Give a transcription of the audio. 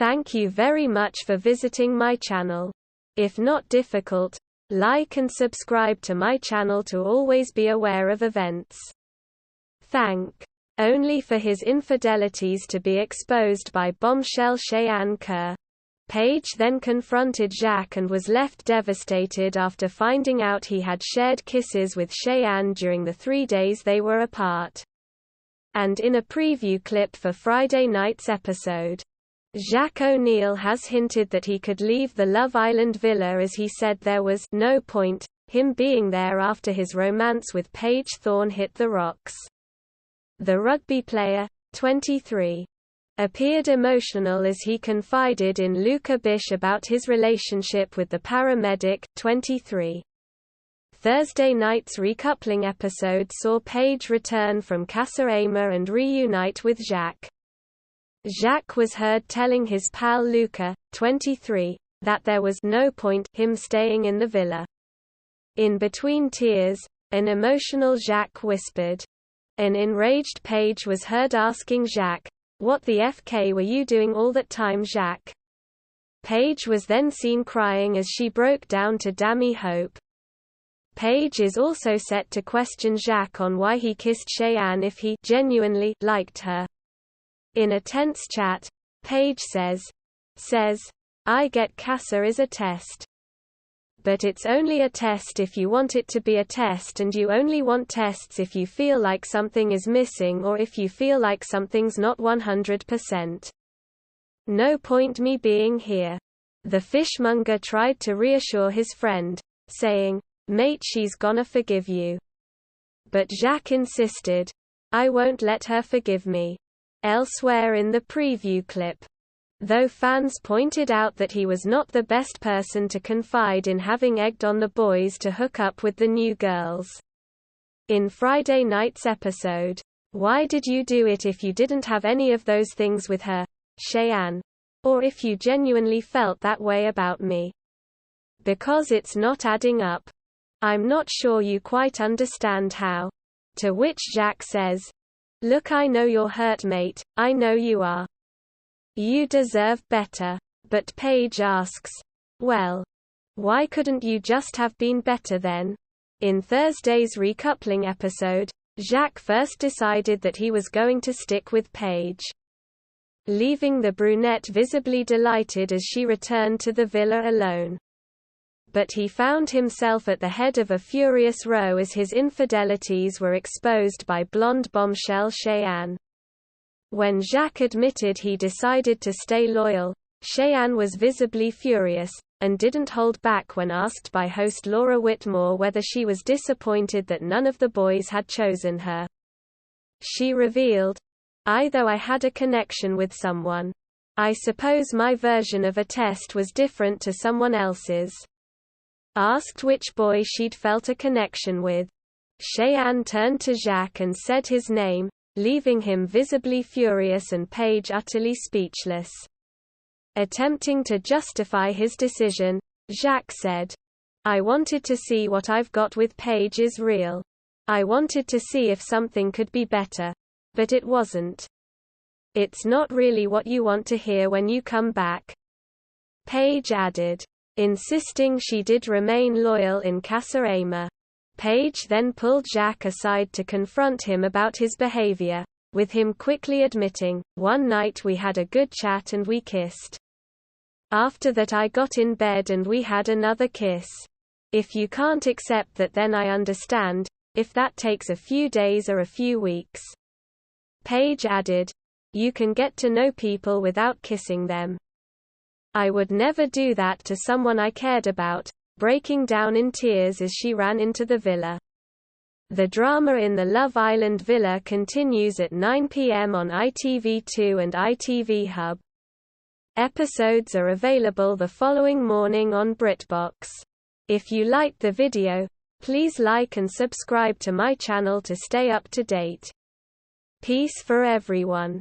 Thank you very much for visiting my channel. If not difficult, like and subscribe to my channel to always be aware of events. Thank. Only for his infidelities to be exposed by bombshell Cheyenne Kerr. Paige then confronted Jacques and was left devastated after finding out he had shared kisses with Cheyenne during the 3 days they were apart. And in a preview clip for Friday night's episode, Jacques O'Neill has hinted that he could leave the Love Island villa as he said there was no point him being there after his romance with Paige Thorne hit the rocks. The rugby player, 23, appeared emotional as he confided in Luca Bish about his relationship with the paramedic, 23. Thursday night's recoupling episode saw Paige return from Casa Ama and reunite with Jacques. Jacques was heard telling his pal Luca, 23, that there was no point him staying in the villa. In between tears, an emotional Jacques whispered. An enraged Paige was heard asking Jacques, "What the FK were you doing all that time, Jacques?" Paige was then seen crying as she broke down to Dammy Hope. Paige is also set to question Jacques on why he kissed Cheyenne if he genuinely liked her. In a tense chat, Paige says, "I get Casa is a test. But it's only a test if you want it to be a test, and you only want tests if you feel like something is missing or if you feel like something's not 100%. No point me being here." The fishmonger tried to reassure his friend, saying, "Mate, she's gonna forgive you." But Jacques insisted, "I won't let her forgive me." Elsewhere in the preview clip, though fans pointed out that he was not the best person to confide in, having egged on the boys to hook up with the new girls. In Friday night's episode, "Why did you do it if you didn't have any of those things with her, Cheyenne? Or if you genuinely felt that way about me? Because it's not adding up. I'm not sure you quite understand how." To which Jacques says, "Look, I know you're hurt, mate, I know you are. You deserve better." But Paige asks, "Well, why couldn't you just have been better then?" In Thursday's recoupling episode, Jacques first decided that he was going to stick with Paige, leaving the brunette visibly delighted as she returned to the villa alone. But he found himself at the head of a furious row as his infidelities were exposed by blonde bombshell Cheyenne. When Jacques admitted he decided to stay loyal, Cheyenne was visibly furious, and didn't hold back when asked by host Laura Whitmore whether she was disappointed that none of the boys had chosen her. She revealed, "Though I had a connection with someone. I suppose my version of a test was different to someone else's." Asked which boy she'd felt a connection with, Cheyenne turned to Jacques and said his name, leaving him visibly furious and Paige utterly speechless. Attempting to justify his decision, Jacques said, "I wanted to see what I've got with Paige is real. I wanted to see if something could be better. But it wasn't. It's not really what you want to hear when you come back," Paige added, insisting she did remain loyal in Casa Ama. Paige then pulled Jacques aside to confront him about his behavior, with him quickly admitting, "One night we had a good chat and we kissed. After that I got in bed and we had another kiss. If you can't accept that, then I understand, if that takes a few days or a few weeks." Paige added, "You can get to know people without kissing them. I would never do that to someone I cared about," breaking down in tears as she ran into the villa. The drama in the Love Island villa continues at 9 p.m. on ITV2 and ITV Hub. Episodes are available the following morning on BritBox. If you liked the video, please like and subscribe to my channel to stay up to date. Peace for everyone.